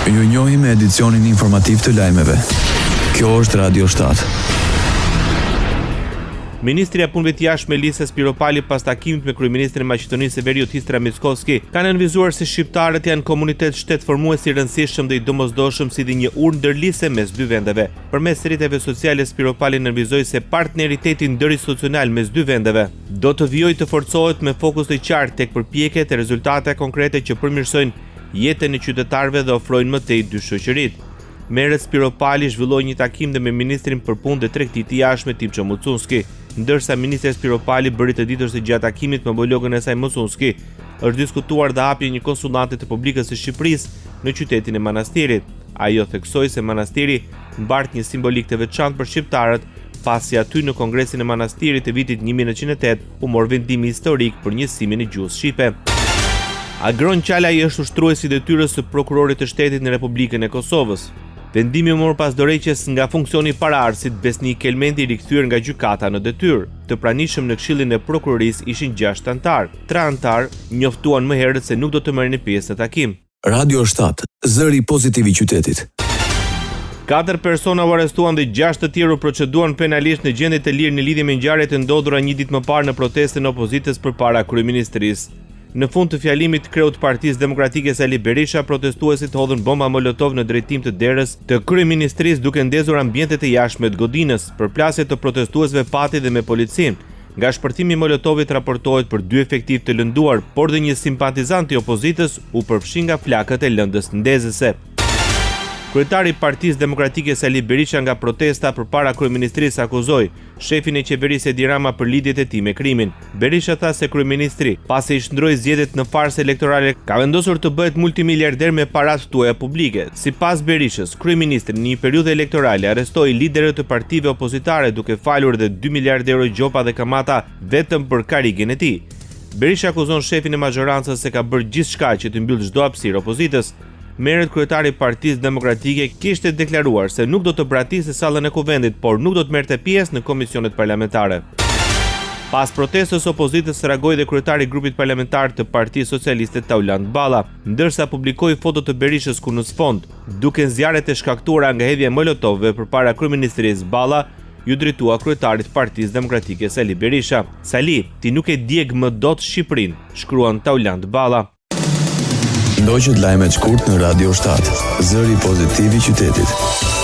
Ju njohim me edicionin informativ të lajmeve. Kjo është Radio 7. Ministri i Punëve të Jashtme Elisa Spiropali pas takimit me kryeministrin e Maqedonisë së Veriut Histra Mickoski ka nënvizuar se shqiptarët janë komunitet shtetformues i rëndësishëm dhe i domosdoshëm si dhe një urë ndërlidhëse mes dy vendeve. Përmes rrjeteve sociale Spiropali nënvizoi se partneriteti ndërinstitucional mes dy vendeve do të vijojë të forcohet me fokus të qartë tek përpjekjet e rezultate konkrete që përmirësojnë jetën e qytetarëve dhe ofrojnë më tej dy shoqëritë. Merët Spiropali zhvilloi një takim dhe me ministrin për punë dhe tregtitë të jashtme Timço Mucunski, ndërsa ministri Spiropali bëri të ditur se gjatë takimit me homologën e saj Mucunski është diskutuar dhe hapje një konsulate të publikës së Shqipërisë në qytetin e Manastirit. Ajo theksoi se Manastiri mbart një simbolik të veçantë për shqiptarët, pasi aty në Kongresin e Manastirit të vitit 1908 u mor vendimi historik për njësimin e gjuhës shqipe. Agron Qalaj është ushtruesi i detyrës së prokurorit të shtetit në Republikën e Kosovës. Vendimi u mor pas dorëheqjes nga funksioni i paraardhësit Besnik Kelmendi, rikthyer nga gjykata në detyrë. Të pranishëm në Këshillin e Prokurorisë ishin 6 anëtar. 3 anëtar njoftuan më herët se nuk do të merrnin pjesë në takim. Radio 7, zëri pozitiv i qytetit. 4 persona u arrestuan dhe 6 të tjerë u proceduan penalisht në gjendje të lirë në lidhje me ngjarjet e ndodhura një ditë më parë në protestën e opozitës përpara kryeministrisë. Në fund të fjalimit, kreut Partisë Demokratike Sali Berisha, protestuesit hodhën bomba molotov në drejtim të derës të kryeministrisë duke ndezur ambientet e jashtme të godinës. Përplasje të protestuesve pati dhe me policin. Nga shpërthimi i molotovit raportohet për 2 efektiv të lënduar, por dhe një simpatizant i opozitës u përfshi nga flakët e lëndës ndezëse. Kryetari i Partisë Demokratike Sali Berisha nga protesta përpara kryeministrisë akuzoi shefin e qeverisë Edi Rama për lidhjet e tij me krimin. Berisha tha se kryeministri, pasi i shndroi zgjedhjet në farsë elektorale, ka vendosur të bëhet multimiliarder me paratë tuaja publike. Sipas Berishës, kryeministri në një periudhë elektorale arrestoi liderët të partive opozitare duke falur edhe 2 miliardë euro gjopa dhe kamata vetëm për karrigen e tij. Berisha akuzon shefin e majorancës se ka bërë gjithçka që të mbyllë çdo hapësirë opozitës. Merët kryetari i Partisë Demokratike kishte deklaruar se nuk do të bratisë sallën e kuvendit, por nuk do të merrte pjesë në komisionet parlamentare. Pas protestës opozitës reagoi dhe kryetari i grupit parlamentar të Partisë Socialiste Tauland Balla, ndërsa publikoi foto të Berishës ku në sfond, duke zjarret e shkaktuara nga hedhja e molotovëve përpara kryeministrisë, Balla ju drejtua kryetarit Partisë Demokratike Sali Berisha. Sali, ti nuk e djeg më dot Shqipërinë, shkruan Tauland Balla. Ndoqët lajmet shkurt në Radio 7, zëri pozitiv i qytetit.